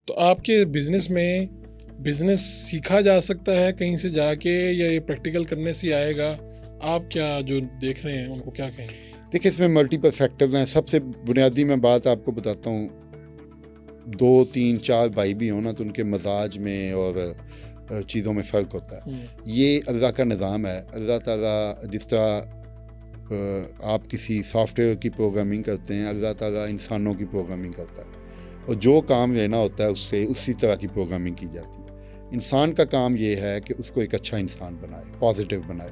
تو آپ کے بزنس میں بزنس سیکھا جا سکتا ہے کہیں سے جا کے, یا یہ پریکٹیکل کرنے سے آئے گا؟ آپ کیا جو دیکھ رہے ہیں ان کو کیا کہیں؟ دیکھیں اس میں ملٹیپل فیکٹرز ہیں. سب سے بنیادی میں بات آپ کو بتاتا ہوں, 2 3 4 بھائی بھی ہوں نا تو ان کے مزاج میں اور چیزوں میں فرق ہوتا ہے. یہ اللہ کا نظام ہے. اللہ تعالیٰ جس طرح آپ کسی سافٹ ویئر کی پروگرامنگ کرتے ہیں, اللہ تعالیٰ انسانوں کی پروگرامنگ کرتا ہے, اور جو کام لینا ہوتا ہے اس سے اسی طرح کی پروگرامنگ کی جاتی ہے. انسان کا کام یہ ہے کہ اس کو ایک اچھا انسان بنائے, پازیٹیو بنائے.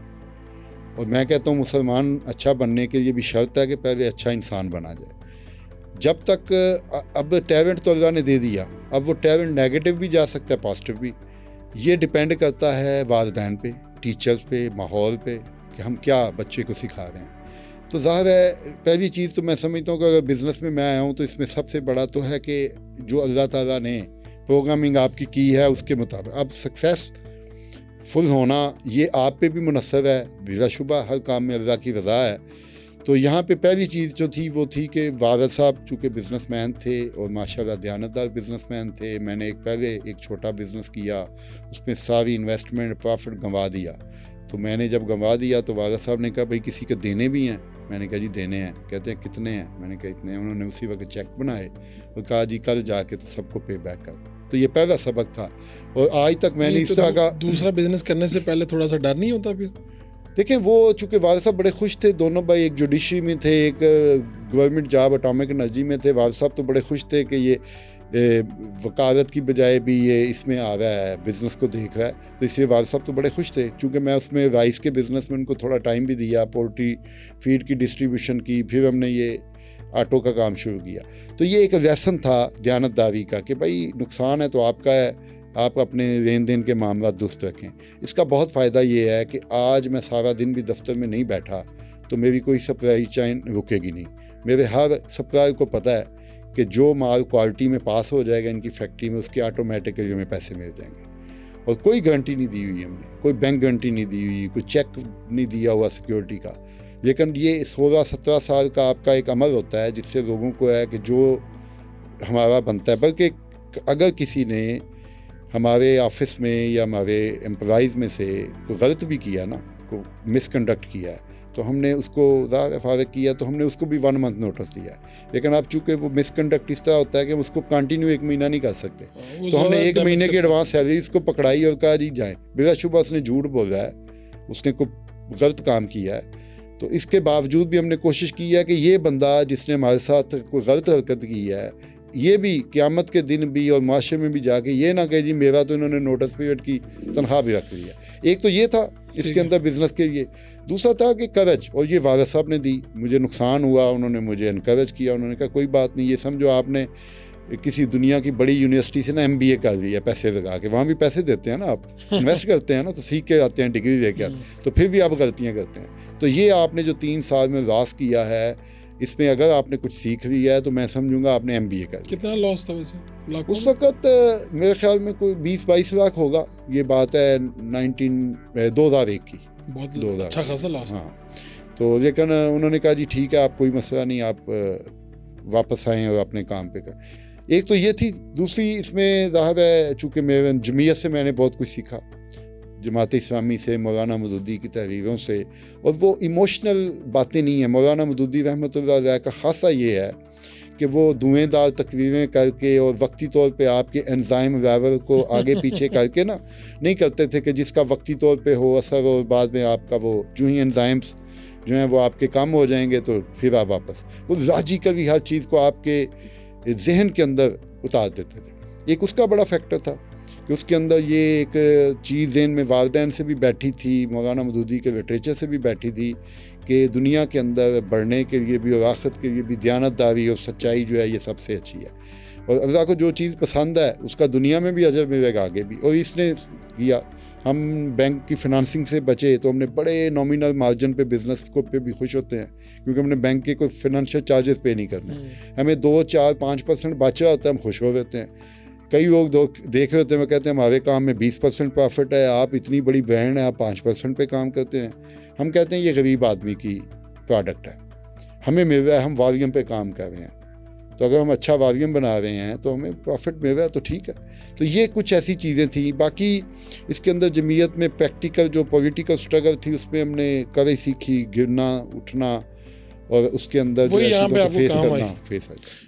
اور میں کہتا ہوں مسلمان اچھا بننے کے لیے بھی شرط ہے کہ پہلے اچھا انسان بنا جائے. جب تک اب ٹیلنٹ تو اللہ نے دے دیا, اب وہ ٹیلنٹ نیگیٹو بھی جا سکتا ہے, پازیٹیو بھی. یہ ڈپینڈ کرتا ہے والدین پہ, ٹیچرز پہ, ماحول پہ, کہ ہم کیا بچے کو سکھا رہے ہیں. تو ظاہر ہے پہلی چیز تو میں سمجھتا ہوں کہ اگر بزنس میں آیا ہوں تو اس میں سب سے بڑا تو ہے کہ جو اللہ تعالیٰ نے پروگرامنگ آپ کی ہے اس کے مطابق اب سکسیس فل ہونا یہ آپ پہ بھی منحصر ہے. بلا شبہ ہر کام میں اللہ کی رضا ہے. تو یہاں پہ پہلی چیز جو تھی وہ تھی کہ والد صاحب چونکہ بزنس مین تھے اور ماشاءاللہ دیانتدار بزنس مین تھے. میں نے پہلے ایک چھوٹا بزنس کیا, اس میں ساری انویسٹمنٹ پروفٹ گنوا دیا. تو میں نے جب گنوا دیا تو والد صاحب نے کہا بھائی کسی کے دینے بھی ہیں. میں نے کہا جی دینے ہیں. کہتے ہیں کتنے ہیں؟ میں نے کہا اتنے ہیں. انہوں نے اسی وقت چیک بنائے اور کہا جی کل جا کے تو سب کو پے بیک کر دو. تو یہ پہلا سبق تھا, اور آج تک میں نے اس طرح کا. دوسرا بزنس کرنے سے پہلے تھوڑا سا ڈر نہیں ہوتا پھر؟ دیکھیں وہ چونکہ والد صاحب بڑے خوش تھے, دونوں بھائی ایک جوڈیشری میں تھے, ایک گورنمنٹ جاب اٹامک انرجی میں تھے. والد صاحب تو بڑے خوش تھے کہ یہ وکالت کی بجائے بھی یہ اس میں آ رہا ہے, بزنس کو دیکھ رہا ہے. تو اس لیے والد صاحب تو بڑے خوش تھے. چونکہ میں اس میں رائس کے بزنس میں ان کو تھوڑا ٹائم بھی دیا, پولٹری فیڈ کی ڈسٹریبیوشن کی, پھر ہم نے یہ آٹو کا کام شروع کیا. تو یہ ایک لیسن تھا دیانتداری کا کہ بھائی نقصان ہے تو آپ کا ہے, آپ اپنے لین دین کے معاملات درست رکھیں. اس کا بہت فائدہ یہ ہے کہ آج میں سارا دن بھی دفتر میں نہیں بیٹھا تو میری کوئی سپلائی چین رکے گی نہیں. میرے ہر سپلائر کو پتہ ہے کہ جو مال کوالٹی میں پاس ہو جائے گا ان کی فیکٹری میں, اس کے آٹومیٹکلی ہمیں پیسے مل جائیں گے. اور کوئی گارنٹی نہیں دی ہوئی ہم نے, کوئی بینک گارنٹی نہیں دی ہوئی, کوئی چیک نہیں دیا ہوا سیکیورٹی کا. لیکن یہ 16-17 سال کا آپ کا ایک عمل ہوتا ہے جس سے لوگوں کو ہے کہ جو ہمارا بنتا ہے. بلکہ اگر کسی نے ہمارے آفس میں یا ہمارے امپلائیز میں سے کوئی غلط بھی کیا نا, کو مس کنڈکٹ کیا ہے, تو ہم نے اس کو ظاہر فارغ کیا تو ہم نے اس کو بھی 1 month نوٹس دیا ہے. لیکن اب چونکہ وہ مس کنڈکٹ اس طرح ہوتا ہے کہ ہم اس کو کنٹینیو 1 مہینہ نہیں کر سکتے, تو ہم نے 1 مہینے کی ایڈوانس سیلری اس کو پکڑائی اور کہا جی جائیں. بلا شبہ اس نے جھوٹ بولا ہے, اس نے کوئی غلط کام کیا ہے. تو اس کے باوجود بھی ہم نے کوشش کی ہے کہ یہ بندہ جس نے ہمارے ساتھ کوئی غلط حرکت کی ہے, یہ بھی قیامت کے دن بھی اور معاشرے میں بھی جا کے یہ نہ کہ جی میرا تو انہوں نے نوٹس پیریڈ کی تنخواہ بھی رکھ لی ہے. ایک تو یہ تھا اس کے اندر بزنس کے لیے. دوسرا تھا کہ کرج, اور یہ والد صاحب نے دی. مجھے نقصان ہوا, انہوں نے مجھے انکریج کیا. انہوں نے کہا کوئی بات نہیں, یہ سمجھو آپ نے کسی دنیا کی بڑی یونیورسٹی سے نا MBA کر لیا پیسے لگا کے. وہاں بھی پیسے دیتے ہیں نا, آپ انویسٹ کرتے ہیں نا تو سیکھ کے آتے ہیں, ڈگری لے کے آتے ہیں, تو پھر بھی آپ غلطیاں کرتے ہیں. تو یہ آپ نے جو 3 سال میں لاس کیا ہے, اس میں اگر آپ نے کچھ سیکھ لیا ہے تو میں سمجھوں گا آپ نے MBA کر لیا. کتنا لاس تھا ویسے اس وقت؟ میرے خیال میں کوئی 20-22 لاکھ ہوگا. یہ بات ہے 2001 کی. بہت اچھا خاصا لاس تھا. ہاں, تو لیکن انہوں نے کہا جی ٹھیک ہے, آپ کوئی مسئلہ نہیں, آپ واپس آئیں اور اپنے کام پہ کریں. ایک تو یہ تھی. دوسری اس میں ظاہر ہے چونکہ میرے جمعیت سے میں نے بہت کچھ سیکھا, جماعت اسلامی سے, مولانا مودودی کی تحریروں سے, اور وہ ایموشنل باتیں نہیں ہیں. مولانا مودودی رحمۃ اللہ علیہ کا خاصہ یہ ہے کہ وہ دھویں دار تقریریں کر کے اور وقتی طور پہ آپ کے انزائم لیول کو آگے پیچھے کر کے نا نہیں کرتے تھے کہ جس کا وقتی طور پہ ہو اثر, اور بعد میں آپ کا وہ جو ہی انزائمس جو ہیں وہ آپ کے کم ہو جائیں گے تو پھر آپ واپس وہ لاجیکلی ہر چیز کو آپ کے ذہن کے اندر اتار دیتے تھے. ایک اس کا بڑا فیکٹر تھا کہ اس کے اندر یہ ایک چیز ذہن میں والدین سے بھی بیٹھی تھی, مولانا مودودی کے لٹریچر سے بھی بیٹھی تھی کہ دنیا کے اندر بڑھنے کے لیے بھی اور آخرت کے لیے بھی دیانتداری اور سچائی جو ہے یہ سب سے اچھی ہے, اور اللہ کو جو چیز پسند ہے اس کا دنیا میں بھی اجر ملے گا آگے بھی. اور اس نے کیا. ہم بینک کی فنانسنگ سے بچے تو ہم نے بڑے نامینل مارجن پہ بزنس کو پہ بھی خوش ہوتے ہیں کیونکہ ہم نے بینک کے کوئی فنانشیل چارجز پے نہیں کرنے. ہمیں 2-4-5% بچا ہوتا ہے, ہم خوش ہو رہتے ہیں. کئی لوگ دیکھ رہے ہوتے ہیں, وہ کہتے ہیں ہمارے کام میں 20% پروفٹ ہے, آپ اتنی بڑی برانڈ ہے آپ 5% پہ کام کرتے ہیں. ہم کہتے ہیں یہ غریب آدمی کی پروڈکٹ ہے, ہمیں مل رہا ہے, ہم والیوم پہ کام کر رہے ہیں. تو اگر ہم اچھا واویم بنا رہے ہیں تو ہمیں پروفٹ مل رہا ہے تو ٹھیک ہے. تو یہ کچھ ایسی چیزیں تھیں. باقی اس کے اندر جمعیت میں پریکٹیکل جو پولیٹیکل اسٹرگل تھی اس میں ہم نے کڑی سیکھی, گرنا اٹھنا, اور اس کے اندر جو وہی ہے یہاں پہ چیزوں آپ کو کو فیس کام کرنا آئی. Face I.